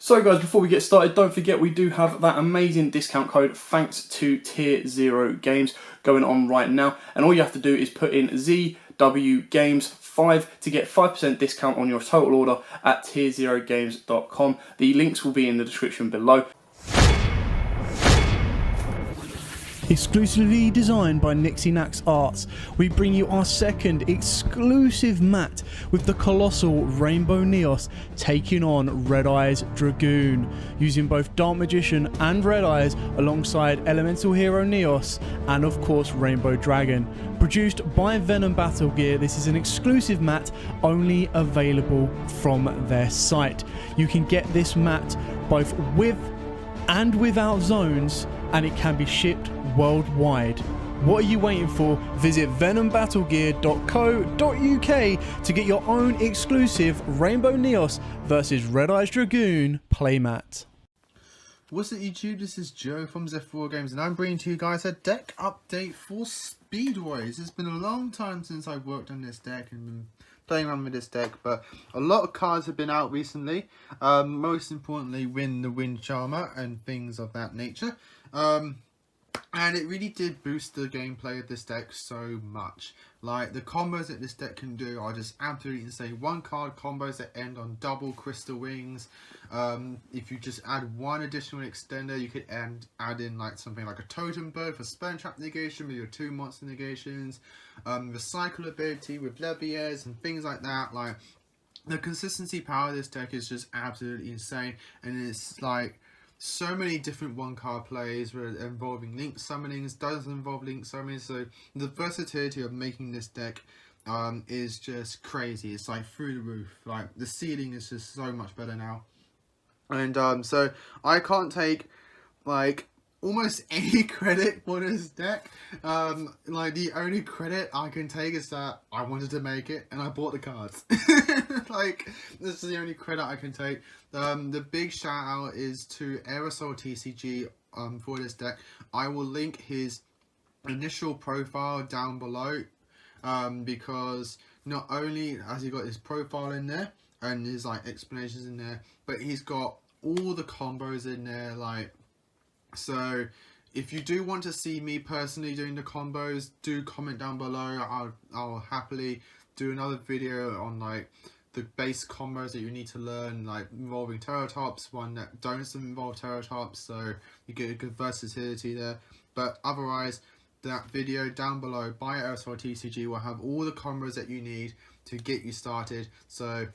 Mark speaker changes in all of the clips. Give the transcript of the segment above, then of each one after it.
Speaker 1: So guys, before we get started, don't forget we do have that amazing discount code thanks to Tier 0 Games going on right now. And all you have to do is put in ZW Games 5 to get 5% discount on your total order at tier0games.com. The links will be in the description below. Exclusively designed by Nixie Nax Arts, we bring you our second exclusive mat with the colossal Rainbow Neos taking on Red Eyes Dragoon, using both Dark Magician and Red Eyes alongside Elemental Hero Neos and of course Rainbow Dragon. Produced by Venom Battle Gear, this is an exclusive mat only available from their site. You can get this mat both with and without zones, and it can be shipped worldwide. What are you waiting for? Visit venombattlegear.co.uk to get your own exclusive Rainbow Neos versus Red Eyes Dragoon playmat.
Speaker 2: What's up YouTube, this is Joe from Z4 Games and I'm bringing to you guys a deck update for speedroids. It's been a long time since I've worked on this deck and been playing around with this deck, but a lot of cards have been out recently. Most importantly, Win the Wind Charmer and things of that nature. And it really did boost the gameplay of this deck so much. Like, the combos that this deck can do are just absolutely insane. One card combos that end on double crystal wings. If you just add one additional extender, you could add in like something like a totem bird for spell trap negation with your 2 monster negations. Recycle ability with leviers and things like that. Like, the consistency power of this deck is just absolutely insane, and it's like so many different one card plays involving link summonings, doesn't involve link summonings, so the versatility of making this deck is just crazy. It's like through the roof. Like, the ceiling is just so much better now. And so I can't take like almost any credit for this deck. Like, the only credit I can take is that I wanted to make it and I bought the cards. Like, this is the only credit I can take. The big shout out is to Aerosol TCG for this deck. I will link his initial profile down below, because not only has he got his profile in there and his like explanations in there, but he's got all the combos in there. Like, so if you do want to see me personally doing the combos, do comment down below. I'll happily do another video on like the base combos that you need to learn, like involving Terratops, one that don't involve Terratops, so you get a good versatility there. But otherwise, that video down below by Aerosol TCG will have all the combos that you need to get you started. So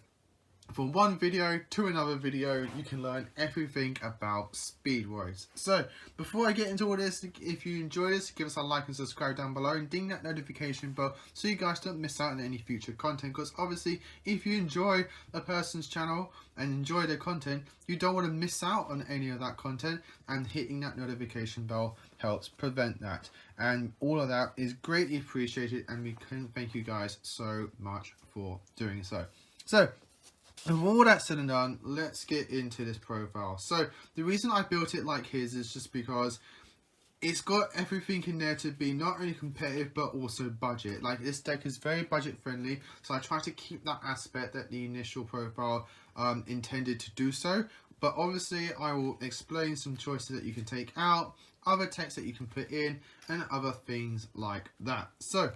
Speaker 2: from one video to another video, you can learn everything about speedroids. So before I get into all this, if you enjoy this, give us a like and subscribe down below and ding that notification bell so you guys don't miss out on any future content. Because obviously, if you enjoy a person's channel and enjoy their content, you don't want to miss out on any of that content, and hitting that notification bell helps prevent that. And all of that is greatly appreciated, and we can thank you guys so much for doing so. So with all that said and done, let's get into this profile. So the reason I built it like his is just because it's got everything in there to be not only competitive but also budget. Like, this deck is very budget friendly, so I try to keep that aspect that the initial profile intended to do so. But obviously I will explain some choices that you can take out, other text that you can put in, and other things like that. So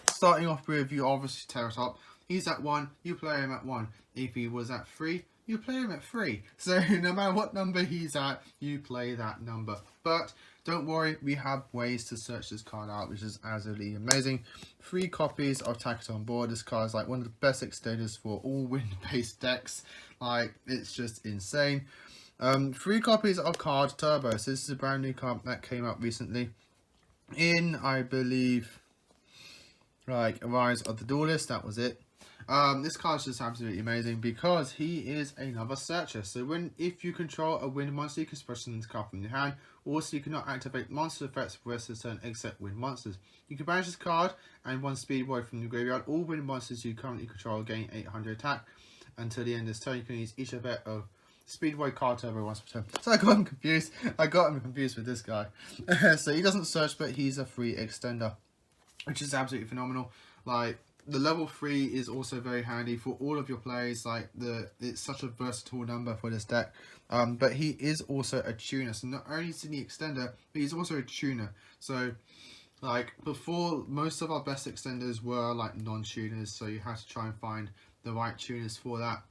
Speaker 2: starting off with, you obviously Terratop. He's at 1, you play him at 1. If he was at 3, you play him at 3. So no matter what number he's at, you play that number. But don't worry, we have ways to search this card out, which is absolutely amazing. 3 copies of Tacket on board. This card is like one of the best extenders for all wind-based decks. Like, it's just insane. 3 copies of Card Turbo. So this is a brand new card that came out recently in, I believe, like Rise of the Duelist. That was it. This card is just absolutely amazing because he is another searcher. So if you control a wind monster, you can special this card from your hand. Also, you cannot activate monster effects for the rest of the turn except wind monsters. You can banish this card and 1 speedroid from the graveyard. All wind monsters you currently control gain 800 attack. Until the end of this turn, you can use each effect of speedroid card turbo once per turn. So I got him confused. With this guy. So he doesn't search, but he's a free extender, which is absolutely phenomenal. Like, the level 3 is also very handy for all of your plays. Like it's such a versatile number for this deck. But he is also a tuner, so not only is he the extender, but he's also a tuner. So like before, most of our best extenders were like non-tuners, so you had to try and find the right tuners for that.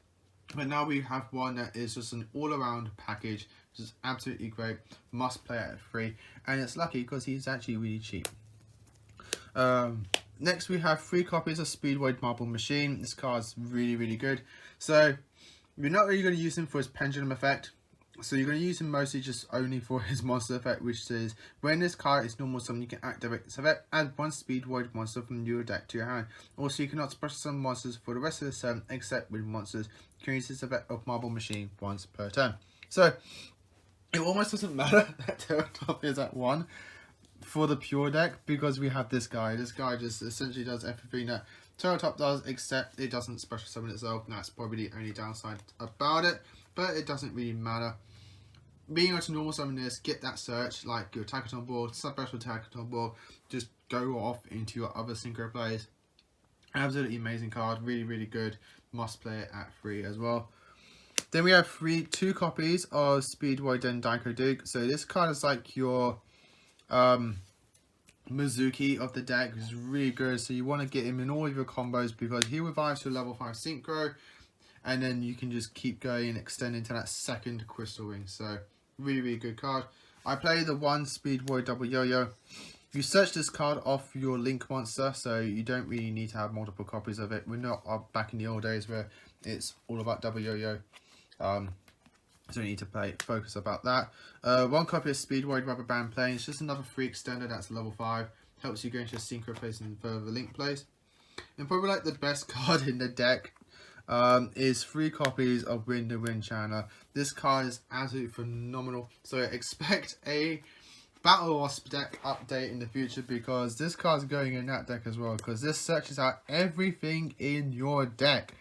Speaker 2: But now we have one that is just an all-around package, which is absolutely great. Must play at 3, and it's lucky because he's actually really cheap. Next we have 3 copies of Speedroid Marble Machine. This card's really good. So you're not really going to use him for his pendulum effect. So you're going to use him mostly just only for his monster effect, which is when this card is normal summon, you can activate this effect, add 1 Speedroid monster from your deck to your hand. Also, you cannot special summon monsters for the rest of the turn except with monsters. You can use this effect of Marble Machine once per turn. So it almost doesn't matter that Terratop is at 1 for the pure deck, because we have this guy. This guy just essentially does everything that Terratop does, except it doesn't special summon itself, and that's probably the only downside about it, but it doesn't really matter. Being able to normal summon this, get that search, like your attack on board, special attack on board, just go off into your other synchro plays. Absolutely amazing card, really good. Must play it at 3 as well. Then we have 2 copies of Speedroid and Daiko Duke. So this card is like your Mizuki of the deck, which is really good. So you want to get him in all of your combos because he revives to level 5 synchro, and then you can just keep going and extend into that second crystal ring. So really good card. I play the 1 Speedroid double yo-yo. You search this card off your link monster, so you don't really need to have multiple copies of it. We're not back in the old days where it's all about double yo-yo. So you need to focus about that. 1 copy of Speedroid Rubber Band Plane. It's just another free extender that's level 5. Helps you go into a synchro place and further link place. And probably like the best card in the deck is 3 copies of Wind and Wind Channel. This card is absolutely phenomenal. So expect a Battle Wasp deck update in the future, because this card's going in that deck as well, because this searches out everything in your deck.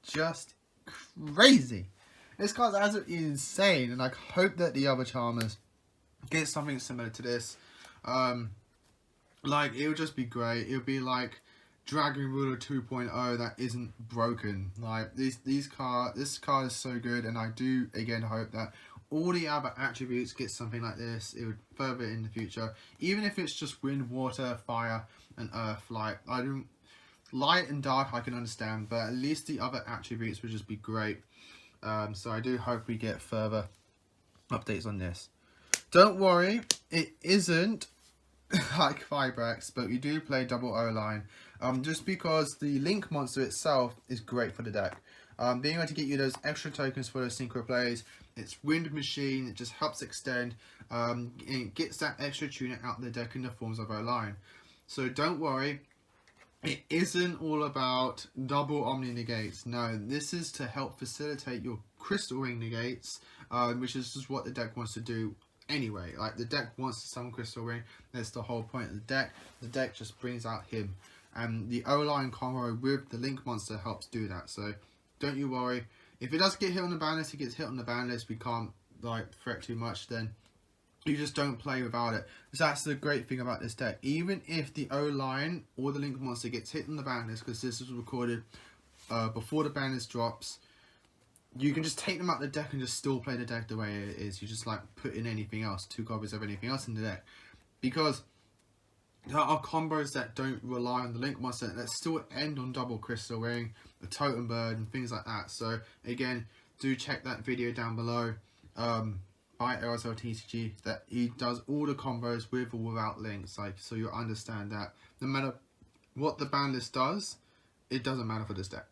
Speaker 2: Just crazy. This card's absolutely insane, and I hope that the other Charmers get something similar to this. Like, it would just be great. It would be like Dragon Ruler 2.0 that isn't broken. Like, this card is so good, and I do again hope that all the other attributes get something like this. It would further in the future, even if it's just wind, water, fire, and earth. Like, I don't light and dark I can understand, but at least the other attributes would just be great. So I do hope we get further updates on this. Don't worry, it isn't like Fibrax, but we do play double O-line. Just because the Link monster itself is great for the deck. Being able to get you those extra tokens for those synchro plays. It's Wind Machine, it just helps extend. It gets that extra tuner out of the deck in the forms of O-line. So don't worry. It isn't all about double Omni negates. No, this is to help facilitate your Crystal Ring negates, which is just what the deck wants to do anyway. Like, the deck wants to summon Crystal Ring. That's the whole point of the deck. The deck just brings out him. And the O-line combo with the Link monster helps do that. So don't you worry. If it does get hit on the ban list, it gets hit on the ban list. We can't like threat too much then. You just don't play without it. So that's the great thing about this deck. Even if the O-line or the Link monster gets hit on the ban list, because this was recorded before the ban list drops, you can just take them out of the deck and just still play the deck the way it is. You just like put in anything else, 2 copies of anything else in the deck. Because there are combos that don't rely on the Link monster that still end on double Crystal Ring, the Totem Bird, and things like that. So again, do check that video down below. By LSL TCG, that he does all the combos with or without links, like, so you'll understand that no matter what the ban list does, it doesn't matter for this deck.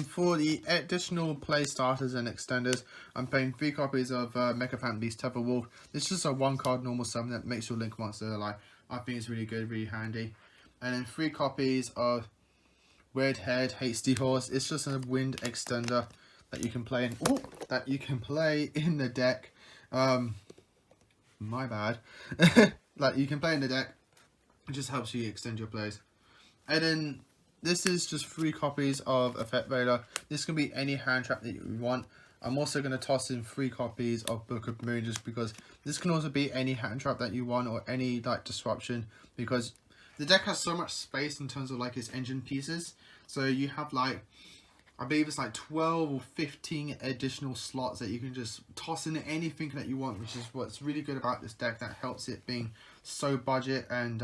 Speaker 2: For the additional play starters and extenders, I'm playing 3 copies of Mecha Phantom Beast Tether Wolf. It's just a 1 card normal summon that makes your Link monster, like, I think it's really good, really handy. And then 3 copies of Red Head Hasty Horse. It's just a wind extender that you can play in the deck. My bad. Like, you can play in the deck. It just helps you extend your plays. And then this is just 3 copies of Effect Raider. This can be any hand trap that you want. I'm also going to toss in 3 copies of Book of Moon, just because this can also be any hand trap that you want, or any like disruption, because the deck has so much space in terms of like its engine pieces. So you have like, I believe it's like 12 or 15 additional slots that you can just toss in anything that you want, which is what's really good about this deck, that helps it being so budget and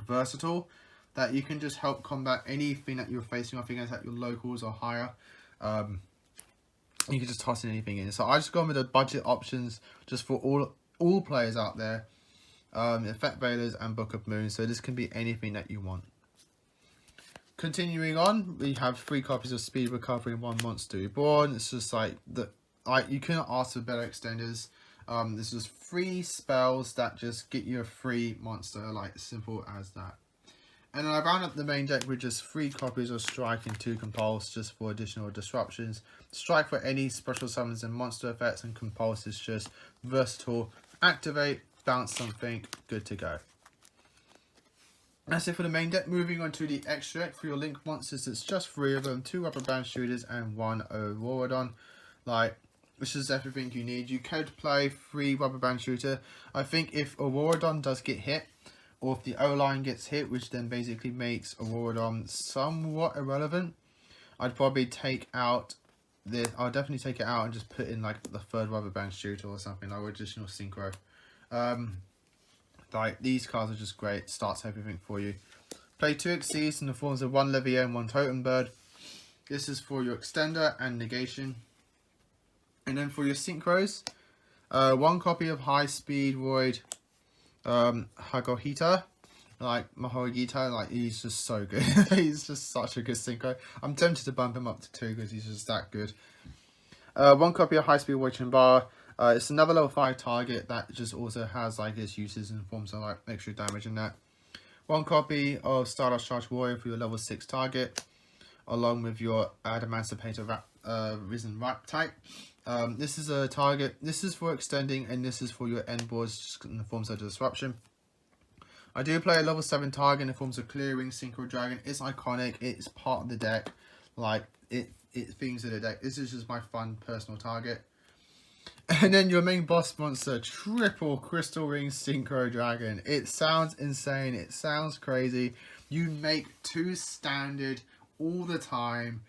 Speaker 2: versatile, that you can just help combat anything that you're facing off against at your locals or higher. You can just toss in anything in. So I just gone with the budget options just for all players out there. Effect Veilers and Book of Moon. So this can be anything that you want. Continuing on, we have 3 copies of Speed Recovery and 1 Monster Reborn. It's just like you couldn't ask for better extenders. This is 3 spells that just get you a free monster, like simple as that. And then I round up the main deck with just 3 copies of Strike and 2 Compulse, just for additional disruptions. Strike for any special summons and monster effects, and Compulse is just versatile. Activate, bounce something, good to go. That's it for the main deck. Moving on to the extra deck. For your Link monsters, it's just 3 of them, 2 Rubber Band Shooters and 1 Auroradon. Like, this is everything you need. You could play 3 Rubber Band Shooter. I think if Auroradon does get hit, or if the O-line gets hit, which then basically makes Auroradon somewhat irrelevant, I'd probably take out this. I'll definitely take it out and just put in like the 3rd Rubber Band Shooter or something, like additional synchro. Like, these cards are just great. Starts everything for you. Play 2 Exceeds in the forms of 1 Levier and 1 Totem Bird. This is for your extender and negation. And then for your synchros, 1 copy of High Speedroid Hagohita. Like Mahogita, like, he's just so good. He's just such a good synchro. I'm tempted to bump him up to 2 because he's just that good. 1 copy of High Speed Watching Bar. It's another level 5 target that just also has like its uses in forms of like extra damage and that. 1 copy of Stardust Charge Warrior for your level 6 target, along with your Adamantipator Risen Rap type. This is a target. This is for extending, and this is for your end boards, just in the forms of disruption. I do play a level 7 target in the forms of Clearing Synchro Dragon. It's iconic. It's part of the deck. Like, it things in the deck. This is just my fun personal target. And then your main boss monster, triple Crystal Ring Synchro Dragon. It sounds insane. It sounds crazy. You make 2 standard all the time.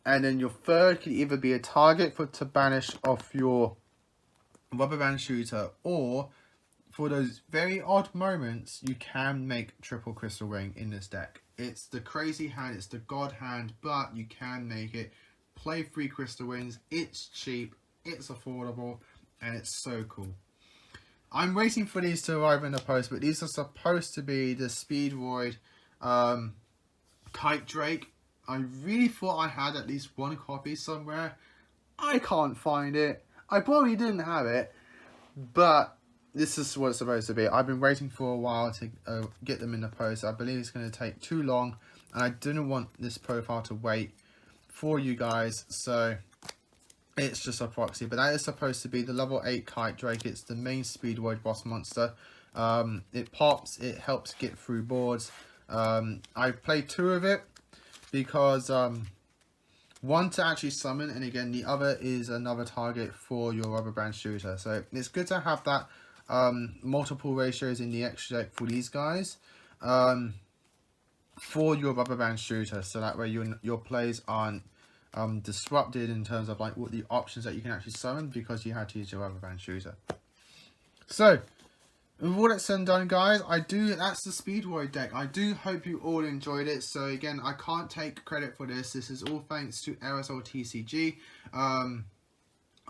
Speaker 2: And then your 3rd could either be a target to banish off your Rubber Band Shooter, or for those very odd moments, you can make triple Crystal Ring in this deck. It's the crazy hand, it's the god hand, but you can make it. Play 3 Crystal Rings. It's cheap, it's affordable, and it's so cool. I'm waiting for these to arrive in the post, but these are supposed to be the Speedroid Kite Drake. I really thought I had at least 1 copy somewhere. I can't find it. I probably didn't have it, but this is what it's supposed to be. I've been waiting for a while to get them in the post. I believe it's going to take too long, and I didn't want this profile to wait for you guys, so it's just a proxy. But that is supposed to be the level 8 Kite Drake. It's the main Speedroid boss monster. It pops, it helps get through boards. I played 2 of it because 1 to actually summon, and again the other is another target for your Rubber Band Shooter. So it's good to have that multiple ratios in the extra deck for these guys, for your Rubber Band Shooter, so that way your plays aren't disrupted in terms of like what the options that you can actually summon, because you had to use your Rubber Band Shooter. So with all that's said and done, guys, that's the Speedroid deck. I do hope you all enjoyed it. So again, I can't take credit for this. This is all thanks to Aerosol TCG.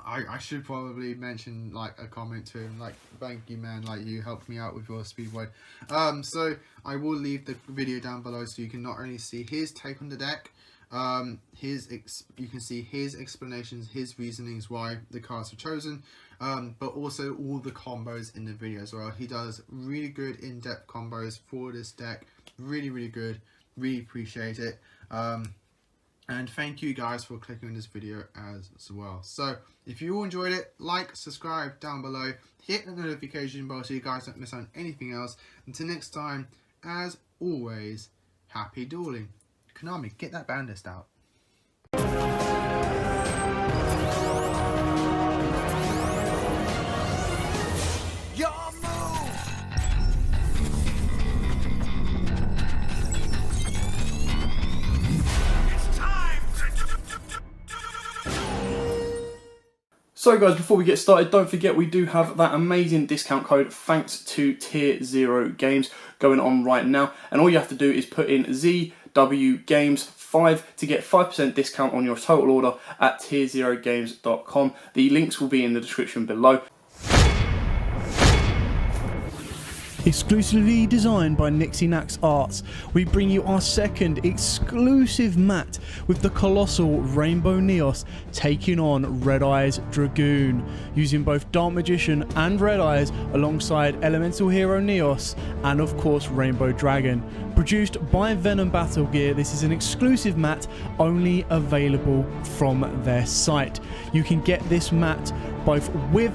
Speaker 2: I should probably mention like a comment to him, like, thank you man, like, you helped me out with your Speedroid. So I will leave the video down below so you can not only see his take on the deck, you can see his explanations, his reasonings why the cards are chosen, but also all the combos in the video as well. He does really good in-depth combos for this deck. Really good. Really appreciate it. And thank you guys for clicking on this video as well. So if you all enjoyed it, like, subscribe down below, hit the notification bell so you guys don't miss out on anything else. Until next time, as always, happy dueling. Konami, get that band list out.
Speaker 3: Your move!
Speaker 1: So guys, before we get started, don't forget we do have that amazing discount code thanks to Tier 0 Games going on right now. And all you have to do is put in ZW Games 5 to get 5% discount on your total order at tier0games.com. The links will be in the description below. Exclusively designed by Nixinax Arts, we bring you our second exclusive mat with the colossal Rainbow Neos taking on Red Eyes Dragoon, using both Dark Magician and Red Eyes alongside Elemental Hero Neos and of course Rainbow Dragon. Produced by Venom Battle Gear, this is an exclusive mat only available from their site. You can get this mat both with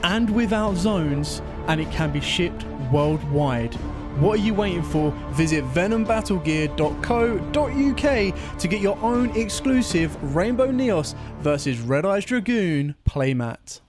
Speaker 1: and without zones, and it can be shipped worldwide. What are you waiting for? Visit venombattlegear.co.uk to get your own exclusive Rainbow Neos versus Red Eyes Dragoon playmat.